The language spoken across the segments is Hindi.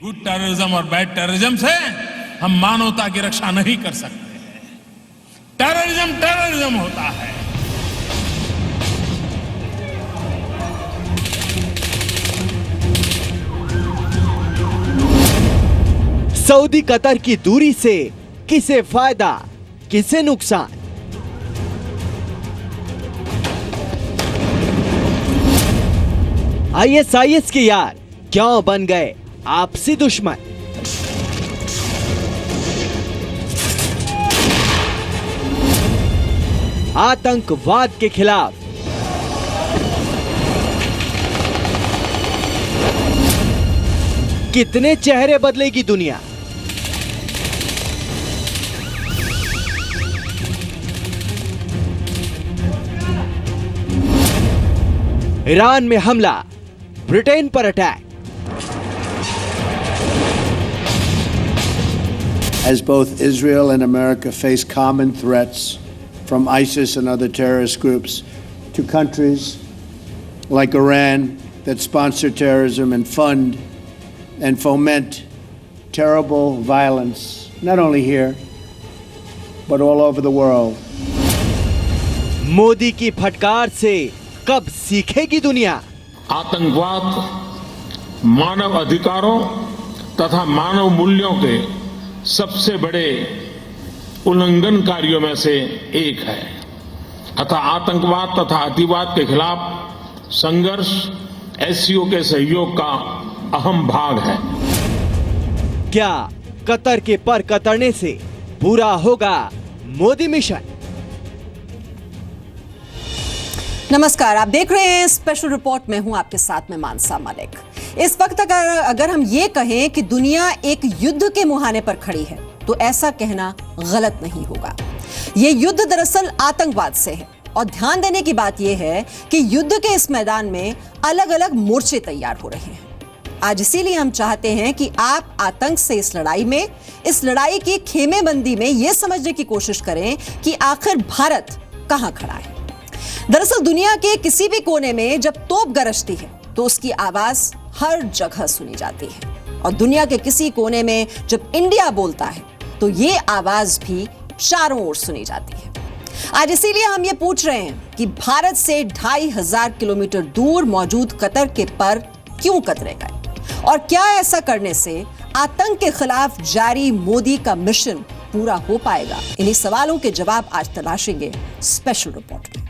गुड टेररिज्म और बैड टेररिज्म से हम मानवता की रक्षा नहीं कर सकते हैं। टेररिज्म टेररिज्म होता है। सऊदी कतर की दूरी से किसे फायदा, किसे नुकसान? आईएसआईएस के यार क्यों बन गए आपसी दुश्मन? आतंकवाद के खिलाफ कितने चेहरे बदलेगी दुनिया? ईरान में हमला, ब्रिटेन पर attack. As both Israel and America face common threats from ISIS and other terrorist groups to countries like Iran that sponsor terrorism and fund and foment terrible violence, not only here, but all over the world. Modi की फटकार से कब सीखेगी दुनिया? आतंकवाद मानव अधिकारों तथा मानव मूल्यों के सबसे बड़े उल्लंघनकारियों में से एक है। अतः आतंकवाद तथा अतिवाद के खिलाफ संघर्ष एससीओ के सहयोग का अहम भाग है। क्या कतर के पर कतरने से पूरा होगा मोदी मिशन? नमस्कार, आप देख रहे हैं स्पेशल रिपोर्ट में हूं आपके साथ में मानसा मलिक। इस वक्त अगर हम ये कहें कि दुनिया एक युद्ध के मुहाने पर खड़ी है तो ऐसा कहना गलत नहीं होगा। ये युद्ध दरअसल आतंकवाद से है और ध्यान देने की बात यह है कि युद्ध के इस मैदान में अलग अलग मोर्चे तैयार हो रहे हैं। आज इसीलिए हम चाहते हैं कि आप आतंक से इस लड़ाई की खेमेबंदी में यह समझने की कोशिश करें कि आखिर भारत कहां खड़ा है। दरअसल दुनिया के किसी भी कोने में जब तोप गरजती है तो उसकी आवाज हर जगह सुनी जाती है और दुनिया के किसी कोने में जब इंडिया बोलता है तो ये आवाज भी चारों ओर सुनी जाती है। आज इसीलिए हम ये पूछ रहे हैं कि भारत से 2500 किलोमीटर दूर मौजूद कतर के पर क्यों कतरे गए और क्या ऐसा करने से आतंक के खिलाफ जारी मोदी का मिशन पूरा हो पाएगा? इन्हीं सवालों के जवाब आज तलाशेंगे स्पेशल रिपोर्ट में।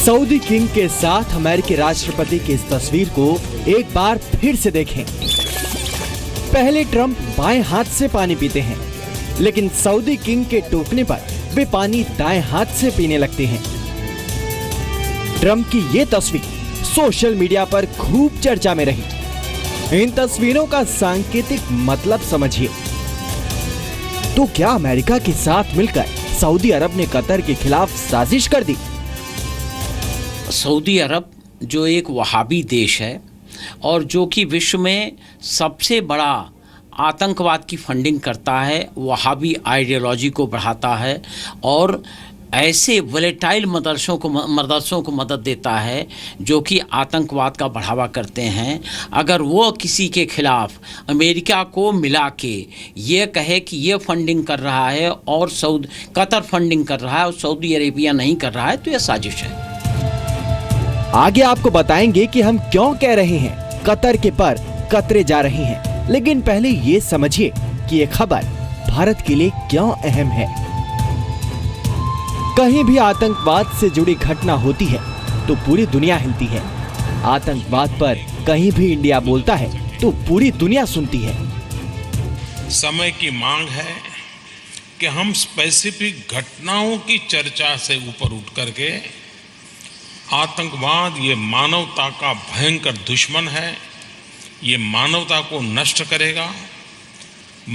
सऊदी किंग के साथ अमेरिकी राष्ट्रपति की इस तस्वीर को एक बार फिर से देखें। पहले ट्रंप बाएं हाथ से पानी पीते हैं, लेकिन सऊदी किंग के टोकने पर वे पानी दाएं हाथ से पीने लगते हैं। ट्रंप की ये तस्वीर सोशल मीडिया पर खूब चर्चा में रही। इन तस्वीरों का सांकेतिक मतलब समझिए। तो क्या अमेरिका के साथ मिलकर सऊदी अरब ने कतर के खिलाफ साजिश कर दी? सऊदी अरब जो एक वहाबी देश है और जो कि विश्व में सबसे बड़ा आतंकवाद की फंडिंग करता है, वहाबी आइडियोलॉजी को बढ़ाता है और ऐसे वोलेटाइल मदरसों को मदद देता है जो कि आतंकवाद का बढ़ावा करते हैं। अगर वो किसी के खिलाफ अमेरिका को मिला के ये कहे कि ये फंडिंग कर रहा है और कतर फंडिंग कर रहा है और सऊदी अरेबिया नहीं कर रहा है तो ये साजिश है। आगे आपको बताएंगे कि हम क्यों कह रहे हैं कतर के पर कतरे जा रहे हैं, लेकिन पहले ये समझिए कि ये खबर भारत के लिए क्यों अहम है। कहीं भी आतंकवाद से जुड़ी घटना होती है तो पूरी दुनिया हिलती है। आतंकवाद पर कहीं भी इंडिया बोलता है तो पूरी दुनिया सुनती है। समय की मांग है कि हम स्पेसिफिक घटनाओं की चर्चा से ऊपर उठ करके आतंकवाद ये मानवता का भयंकर दुश्मन है, ये मानवता को नष्ट करेगा।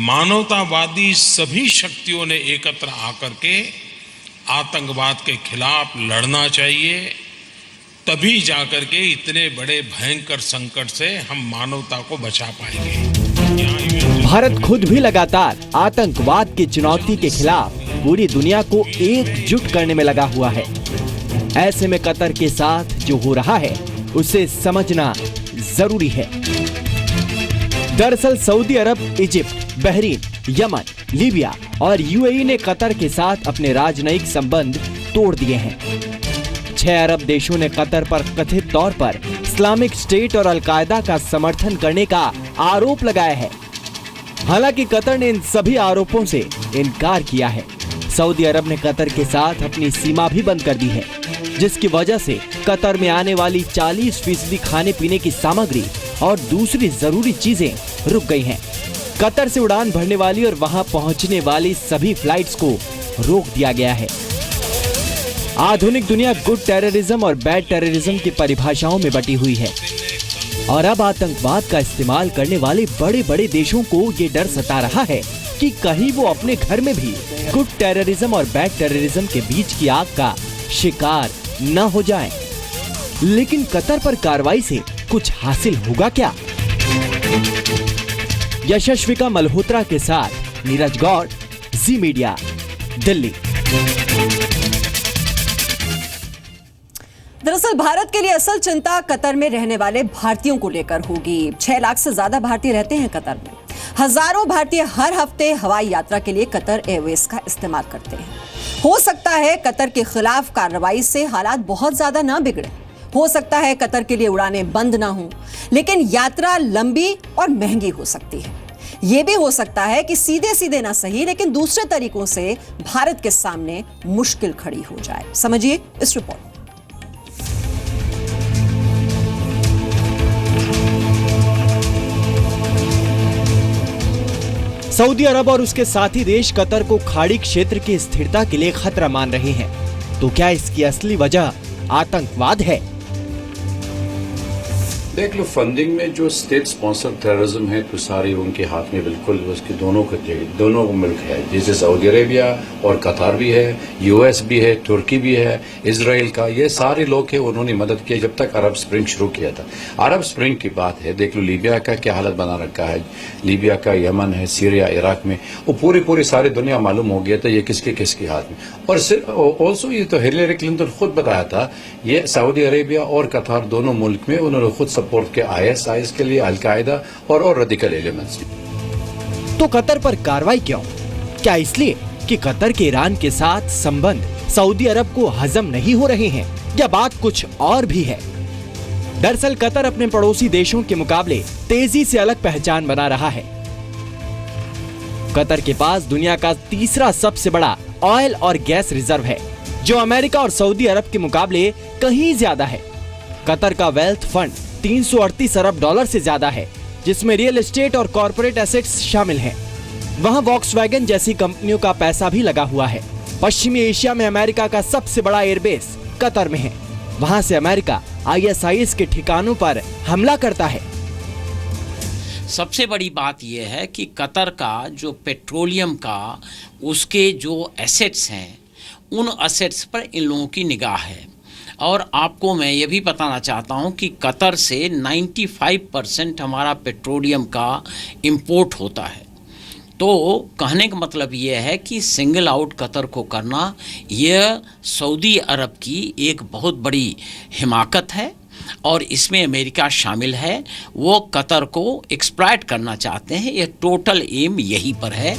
मानवतावादी सभी शक्तियों ने एकत्र आकर के आतंकवाद के खिलाफ लड़ना चाहिए, तभी जाकर के इतने बड़े भयंकर संकट से हम मानवता को बचा पाएंगे। भारत खुद भी लगातार आतंकवाद की चुनौती के खिलाफ पूरी दुनिया को एकजुट करने में लगा हुआ है। ऐसे में कतर के साथ जो हो रहा है उसे समझना जरूरी है। दरअसल सऊदी अरब, इजिप्ट, बहरीन, यमन, लीबिया और यूएई ने कतर के साथ अपने राजनयिक संबंध तोड़ दिए हैं। 6 अरब देशों ने कतर पर कथित तौर पर इस्लामिक स्टेट और अलकायदा का समर्थन करने का आरोप लगाया है। हालांकि कतर ने इन सभी आरोपों से इनकार किया है। सऊदी अरब ने कतर के साथ अपनी सीमा भी बंद कर दी है, जिसकी वजह से कतर में आने वाली 40% खाने पीने की सामग्री और दूसरी जरूरी चीजें रुक गई हैं। कतर से उड़ान भरने वाली और वहां पहुंचने वाली सभी फ्लाइट्स को रोक दिया गया है। आधुनिक दुनिया गुड टेररिज्म और बैड टेररिज्म की परिभाषाओं में बटी हुई है और अब आतंकवाद का इस्तेमाल करने वाले बड़े बड़े देशों को ये डर सता रहा है कि कहीं वो अपने घर में भी गुड टेररिज्म और बैड टेररिज्म के बीच की आग का शिकार न हो जाएं। लेकिन कतर पर कार्रवाई से कुछ हासिल होगा क्या? यशस्विका मल्होत्रा के साथ नीरज गौड़, जी मीडिया, दिल्ली। दरअसल भारत के लिए असल चिंता कतर में रहने वाले भारतीयों को लेकर होगी। 6 लाख से ज्यादा भारतीय रहते हैं कतर में। हजारों भारतीय हर हफ्ते हवाई यात्रा के लिए कतर एयरवेज का इस्तेमाल करते हैं। हो सकता है कतर के खिलाफ कार्रवाई से हालात बहुत ज्यादा ना बिगड़े, हो सकता है कतर के लिए उड़ानें बंद ना हो, लेकिन यात्रा लंबी और महंगी हो सकती है। यह भी हो सकता है कि सीधे सीधे ना सही लेकिन दूसरे तरीकों से भारत के सामने मुश्किल खड़ी हो जाए। समझिए इस रिपोर्ट। सऊदी अरब और उसके साथी देश कतर को खाड़ी क्षेत्र की स्थिरता के लिए खतरा मान रहे हैं। तो क्या इसकी असली वजह आतंकवाद है? देख लो, फंडिंग में जो स्टेट स्पॉन्सर टेररिज्म है तो सारी उनके हाथ में, बिल्कुल उसके दोनों मुल्क है, जैसे सऊदी अरेबिया और कतार भी है, यूएस भी है, तुर्की भी है, इजराइल का, ये सारे लोग हैं, उन्होंने मदद की जब तक अरब स्प्रिंग शुरू किया था। अरब स्प्रिंग की बात है, देख लो लीबिया का क्या हालत बना रखा है, लीबिया का, यमन है, सीरिया, इराक में, वो पूरी सारी दुनिया मालूम हो गया था ये किसके हाथ में। और सिर्फ ऑल्सो ये तो हिलेरी क्लिंटन खुद बताया था, ये सऊदी अरेबिया और कतार दोनों मुल्क में उन्होंने खुद सपोर्ट के आईएस के लिए, अलकायदा और रेडिकल एलिमेंट्स। तो कतर पर कार्रवाई क्यों? क्या इसलिए कि कतर के ईरान के साथ संबंध सऊदी अरब को हजम नहीं हो रहे हैं, या बात कुछ और भी है? दरअसल कतर अपने पड़ोसी देशों के मुकाबले तेजी से अलग पहचान बना रहा है। कतर के पास दुनिया का तीसरा सबसे बड़ा ऑयल और गैस रिजर्व है, जो अमेरिका और सऊदी अरब के मुकाबले कहीं ज्यादा है। कतर का वेल्थ फंड 338 अरब डॉलर से ज्यादा है, जिसमें रियल एस्टेट और कॉर्पोरेट एसेट्स शामिल हैं। वहां वॉक्सवैगन जैसी कंपनियों का पैसा भी लगा हुआ है। पश्चिमी एशिया में अमेरिका का सबसे बड़ा एयरबेस कतर में है। वहां से अमेरिका आईएसआईएस के ठिकानों पर हमला करता है। सबसे बड़ी बात यह है कि कतर का जो पेट्रोलियम का उसके जो एसेट्स हैं, उन एसेट्स पर इन लोगों की निगाह है। और आपको मैं ये भी बताना चाहता हूँ कि कतर से 95% हमारा पेट्रोलियम का इंपोर्ट होता है। तो कहने का मतलब ये है कि सिंगल आउट कतर को करना यह सऊदी अरब की एक बहुत बड़ी हिमाकत है और इसमें अमेरिका शामिल है। वो कतर को एक्सप्लॉइट करना चाहते हैं, ये टोटल एम यही पर है।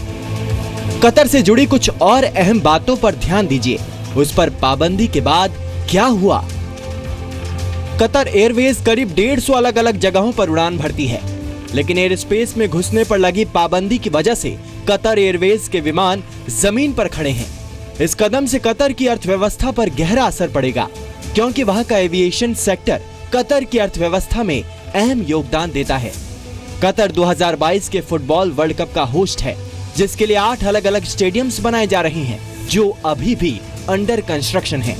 कतर से जुड़ी कुछ और अहम बातों पर ध्यान दीजिए। उस पर पाबंदी के बाद क्या हुआ? कतर एयरवेज करीब 150 अलग अलग जगहों पर उड़ान भरती है, लेकिन एयर स्पेस में घुसने पर लगी पाबंदी की वजह से कतर एयरवेज के विमान जमीन पर खड़े हैं। इस कदम से कतर की अर्थव्यवस्था पर गहरा असर पड़ेगा, क्योंकि वहां का एविएशन सेक्टर कतर की अर्थव्यवस्था में अहम योगदान देता है। कतर 2022 के फुटबॉल वर्ल्ड कप का होस्ट है, जिसके लिए 8 अलग अलग स्टेडियम्स बनाए जा रहे हैं, जो अभी भी अंडर कंस्ट्रक्शन हैं।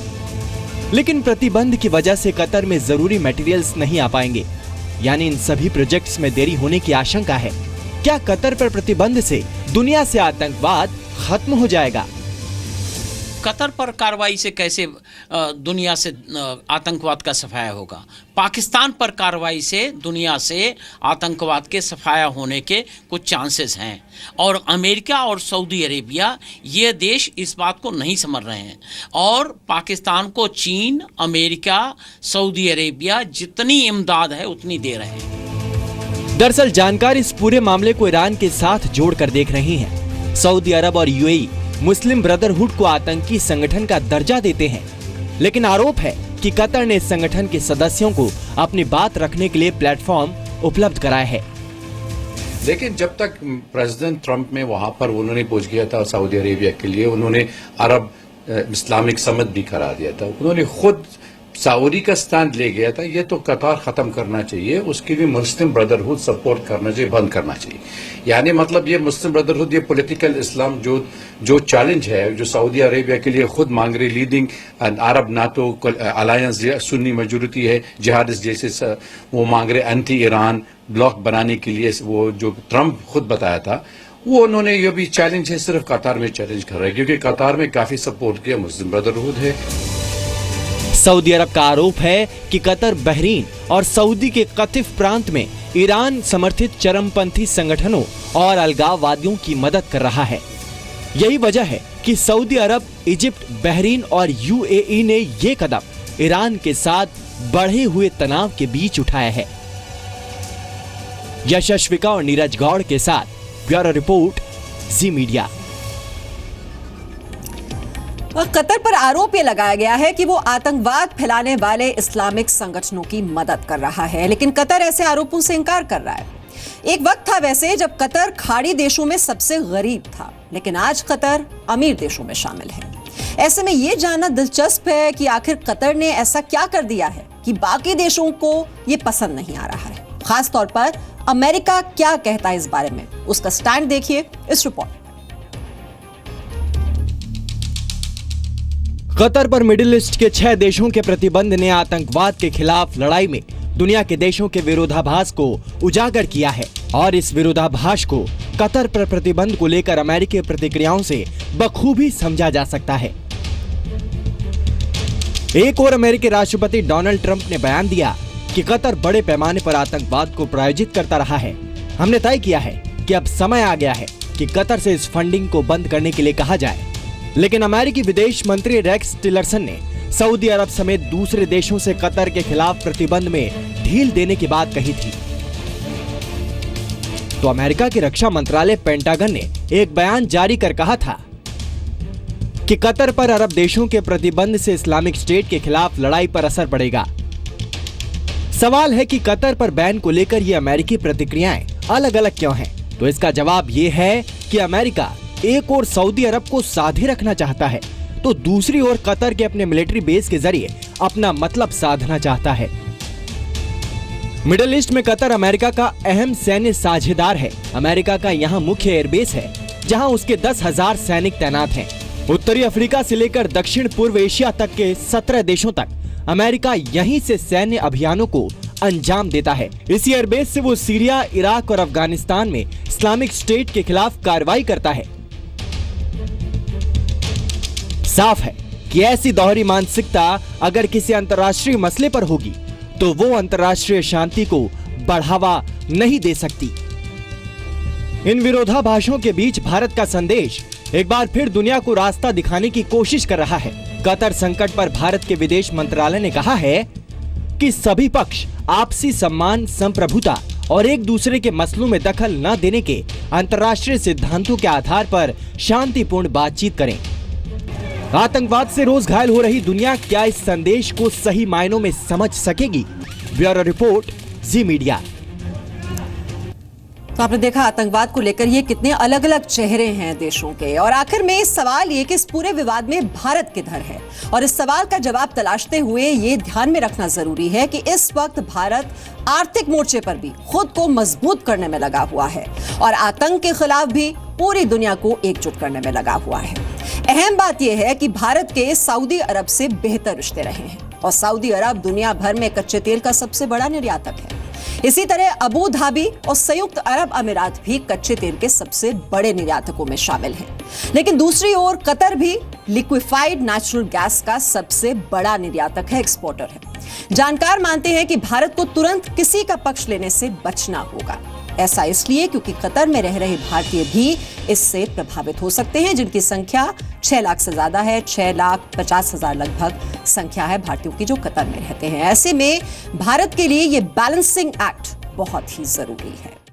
लेकिन प्रतिबंध की वजह से कतर में जरूरी मटेरियल्स नहीं आ पाएंगे, यानी इन सभी प्रोजेक्ट्स में देरी होने की आशंका है। क्या कतर पर प्रतिबंध से दुनिया से आतंकवाद खत्म हो जाएगा? कतर पर कार्रवाई से कैसे दुनिया से आतंकवाद का सफाया होगा? पाकिस्तान पर कार्रवाई से दुनिया से आतंकवाद के सफाया होने के कुछ चांसेस हैं। और अमेरिका और सऊदी अरेबिया ये देश इस बात को नहीं समझ रहे हैं, और पाकिस्तान को चीन, अमेरिका, सऊदी अरेबिया जितनी इमदाद है उतनी दे रहे हैं। दरअसल जानकार इस पूरे मामले को ईरान के साथ जोड़कर देख रही हैं। सऊदी अरब और यूएई मुस्लिम ब्रदरहुड को आतंकी संगठन का दर्जा देते हैं, लेकिन आरोप है कि कतर ने इस संगठन के सदस्यों को अपनी बात रखने के लिए प्लेटफॉर्म उपलब्ध कराया है। लेकिन जब तक प्रेसिडेंट ट्रंप में वहां पर उन्होंने पहुंच गया था सऊदी अरेबिया के लिए, उन्होंने अरब इस्लामिक समिट भी करा दिया था, उन्होंने खुद सऊदी का स्टैंड ले गया था। ये तो कतार खत्म करना चाहिए, उसके लिए मुस्लिम ब्रदरहुड सपोर्ट करना चाहिए, बंद करना चाहिए। यानी मतलब ये मुस्लिम ब्रदरहुड, ये पॉलिटिकल इस्लाम जो चैलेंज है, जो सऊदी अरेबिया के लिए खुद मांग रही, लीडिंग अरब नाटो अलायंस, सुन्नी मेजोरिटी है, जिहादिस्ट जैसे वो मांग रहे, एंटी ईरान ब्लॉक बनाने के लिए, वो जो ट्रंप खुद बताया था, वो उन्होंने ये भी चैलेंज है सिर्फ कतार में चैलेंज कर रहा है, क्योंकि कतार में काफी सपोर्ट किया मुस्लिम ब्रदरहुड है। सऊदी अरब का आरोप है कि कतर बहरीन और सऊदी के कतिफ प्रांत में ईरान समर्थित चरमपंथी संगठनों और अलगाववादियों की मदद कर रहा है। यही वजह है कि सऊदी अरब, इजिप्ट, बहरीन और यूएई ने ये कदम ईरान के साथ बढ़े हुए तनाव के बीच उठाया है। यशस्विका और नीरज गौड़ के साथ ब्यूरो रिपोर्ट, जी मीडिया। कतर पर आरोप ये लगाया गया है कि वो आतंकवाद फैलाने वाले इस्लामिक संगठनों की मदद कर रहा है, लेकिन कतर ऐसे आरोपों से इनकार कर रहा है। एक वक्त था वैसे जब कतर खाड़ी देशों में सबसे गरीब था, लेकिन आज कतर अमीर देशों में शामिल है। ऐसे में ये जानना दिलचस्प है कि आखिर कतर ने ऐसा क्या कर दिया है कि बाकी देशों को ये पसंद नहीं आ रहा है। खास तौर पर अमेरिका क्या कहता है इस बारे में, उसका स्टैंड देखिए इस रिपोर्ट। कतर पर मिडिल ईस्ट के 6 देशों के प्रतिबंध ने आतंकवाद के खिलाफ लड़ाई में दुनिया के देशों के विरोधाभास को उजागर किया है, और इस विरोधाभास को कतर पर प्रतिबंध को लेकर अमेरिकी प्रतिक्रियाओं से बखूबी समझा जा सकता है। एक और अमेरिकी राष्ट्रपति डोनाल्ड ट्रंप ने बयान दिया कि कतर बड़े पैमाने पर आतंकवाद को प्रायोजित करता रहा है। हमने तय किया है कि अब समय आ गया है कि कतर से इस फंडिंग को बंद करने के लिए कहा जाए। लेकिन अमेरिकी विदेश मंत्री रेक्स टिलरसन ने सऊदी अरब समेत दूसरे देशों से कतर के खिलाफ प्रतिबंध में ढील देने की बात कही थी। तो अमेरिका के रक्षा मंत्रालय पेंटागन ने एक बयान जारी कर कहा था कि कतर पर अरब देशों के प्रतिबंध से इस्लामिक स्टेट के खिलाफ लड़ाई पर असर पड़ेगा। सवाल है कि कतर पर बैन को लेकर ये अमेरिकी प्रतिक्रियाएं अलग अलग क्यों हैं? तो इसका जवाब ये है कि अमेरिका एक और सऊदी अरब को साधे रखना चाहता है, तो दूसरी ओर कतर के अपने मिलिट्री बेस के जरिए अपना मतलब साधना चाहता है। मिडिल ईस्ट में कतर अमेरिका का अहम सैन्य साझेदार है। अमेरिका का यहाँ मुख्य एयरबेस है, जहाँ उसके 10,000 सैनिक तैनात हैं। उत्तरी अफ्रीका से लेकर दक्षिण पूर्व एशिया तक के 17 देशों तक अमेरिका यहीं से सैन्य अभियानों को अंजाम देता है। इस एयरबेस से वो सीरिया, इराक और अफगानिस्तान में इस्लामिक स्टेट के खिलाफ कार्रवाई करता है। साफ है कि ऐसी दोहरी मानसिकता अगर किसी अंतर्राष्ट्रीय मसले पर होगी तो वो अंतर्राष्ट्रीय शांति को बढ़ावा नहीं दे सकती। इन विरोधाभासों के बीच भारत का संदेश एक बार फिर दुनिया को रास्ता दिखाने की कोशिश कर रहा है। कतर संकट पर भारत के विदेश मंत्रालय ने कहा है कि सभी पक्ष आपसी सम्मान, संप्रभुता और एक दूसरे के मसलों में दखल न देने के अंतर्राष्ट्रीय सिद्धांतों के आधार पर शांतिपूर्ण बातचीत करें। आतंकवाद से रोज घायल हो रही दुनिया क्या इस संदेश को सही मायनों में समझ सकेगी? ब्यूरो रिपोर्ट, जी मीडिया। तो आपने देखा आतंकवाद को लेकर ये कितने अलग अलग चेहरे हैं देशों के, और आखिर में सवाल ये कि इस पूरे विवाद में भारत किधर है। और इस सवाल का जवाब तलाशते हुए ये ध्यान में रखना जरूरी है कि इस वक्त भारत आर्थिक मोर्चे पर भी खुद को मजबूत करने में लगा हुआ है और आतंक के खिलाफ भी पूरी दुनिया को एकजुट करने में लगा हुआ है। अहम बात यह है कि भारत के सऊदी अरब से बेहतर रिश्ते रहे हैं और सऊदी अरब दुनिया भर में कच्चे तेल का सबसे बड़ा निर्यातक है। इसी तरह अबू धाबी और संयुक्त अरब अमीरात भी कच्चे तेल के सबसे बड़े निर्यातकों में शामिल हैं। लेकिन दूसरी ओर कतर भी लिक्विफाइड नेचुरल गैस का सबसे बड़ा निर्यातक है, एक्सपोर्टर है। जानकार मानते हैं कि भारत को तुरंत किसी का पक्ष लेने से बचना होगा। ऐसा इसलिए क्योंकि कतर में रह रहे भारतीय भी इससे प्रभावित हो सकते हैं, जिनकी संख्या 6 लाख से ज्यादा है। 6,50,000 लगभग संख्या है भारतीयों की जो कतर में रहते हैं। ऐसे में भारत के लिए यह बैलेंसिंग एक्ट बहुत ही जरूरी है।